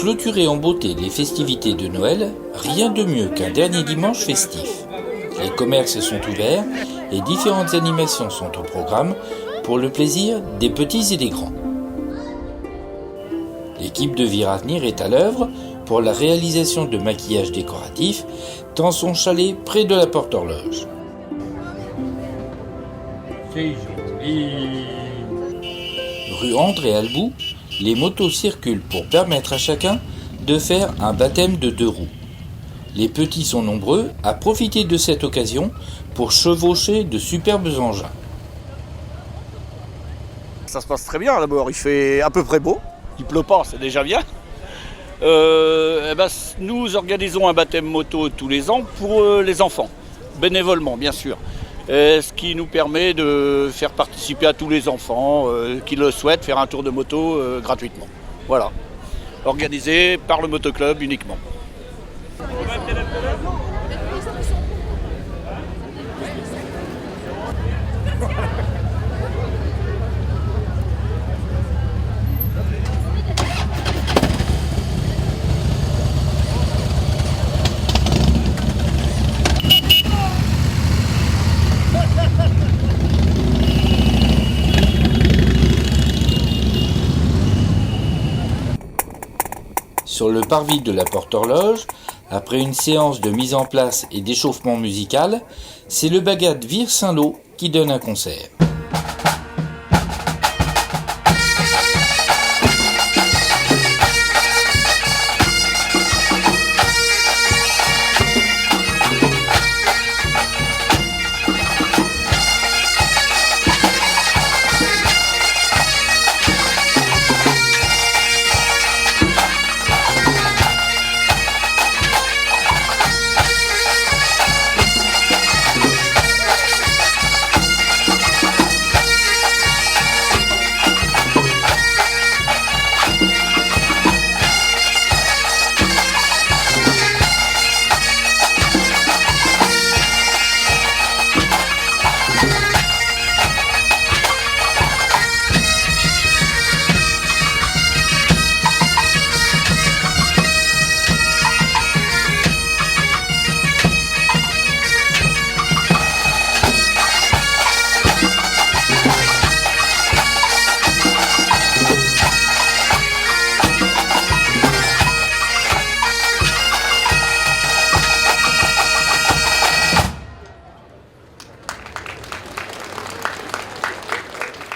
clôturer en beauté les festivités de Noël, rien de mieux qu'un dernier dimanche festif. Les commerces sont ouverts et différentes animations sont au programme pour le plaisir des petits et des grands. L'équipe de Viravenir est à l'œuvre pour la réalisation de maquillages décoratifs dans son chalet près de la Porte-Horloge. Rue André Albou, les motos circulent pour permettre à chacun de faire un baptême de 2 roues. Les petits sont nombreux à profiter de cette occasion pour chevaucher de superbes engins. Ça se passe très bien d'abord, il fait à peu près beau, il pleut pas, c'est déjà bien. Nous organisons un baptême moto tous les ans pour les enfants, bénévolement bien sûr. Ce qui nous permet de faire participer à tous les enfants qui le souhaitent faire un tour de moto gratuitement. Voilà, organisé par le motoclub uniquement. Sur le parvis de la Porte-Horloge, après une séance de mise en place et d'échauffement musical, c'est le Bagad Vire Saint-Lô qui donne un concert.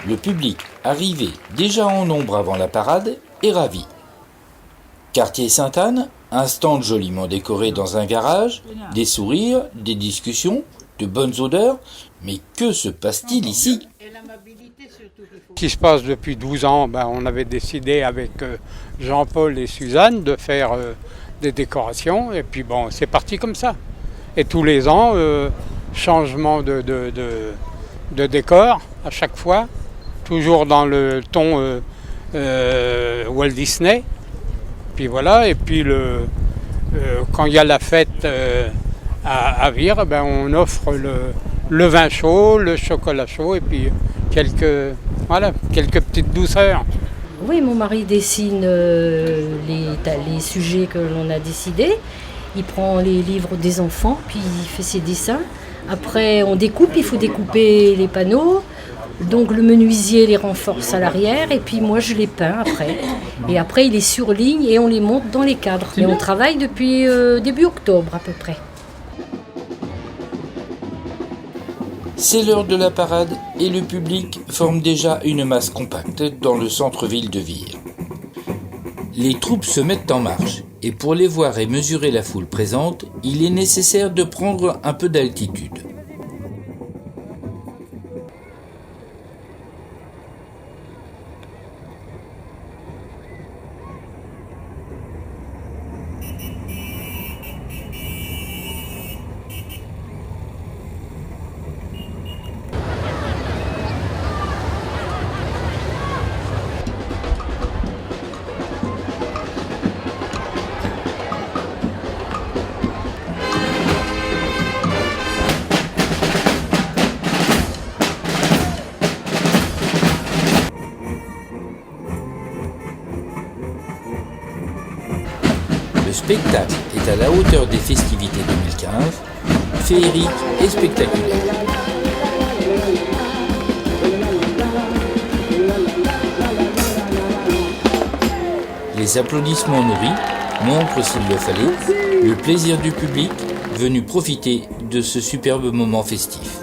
Le public, arrivé déjà en nombre avant la parade, est ravi. Quartier Sainte-Anne, un stand joliment décoré dans un garage, des sourires, des discussions, de bonnes odeurs, mais que se passe-t-il ici ? Ce qui se passe depuis 12 ans, on avait décidé avec Jean-Paul et Suzanne de faire des décorations, et puis c'est parti comme ça. Et tous les ans, changement de décor à chaque fois, toujours dans le ton Walt Disney. Puis voilà, et puis quand il y a la fête à Vire, on offre le vin chaud, le chocolat chaud, et puis quelques petites douceurs. Oui, mon mari dessine les sujets que l'on a décidés. Il prend les livres des enfants, puis il fait ses dessins. Après, on découpe, il faut découper les panneaux. Donc le menuisier les renforce à l'arrière et puis moi je les peins après. Et après il les surligne et on les monte dans les cadres. Et on travaille depuis début octobre à peu près. C'est l'heure de la parade et le public forme déjà une masse compacte dans le centre-ville de Vire. Les troupes se mettent en marche et pour les voir et mesurer la foule présente, il est nécessaire de prendre un peu d'altitude. Le spectacle est à la hauteur des festivités 2015, féerique et spectaculaire. Les applaudissements nourris montrent, s'il le fallait, le plaisir du public venu profiter de ce superbe moment festif.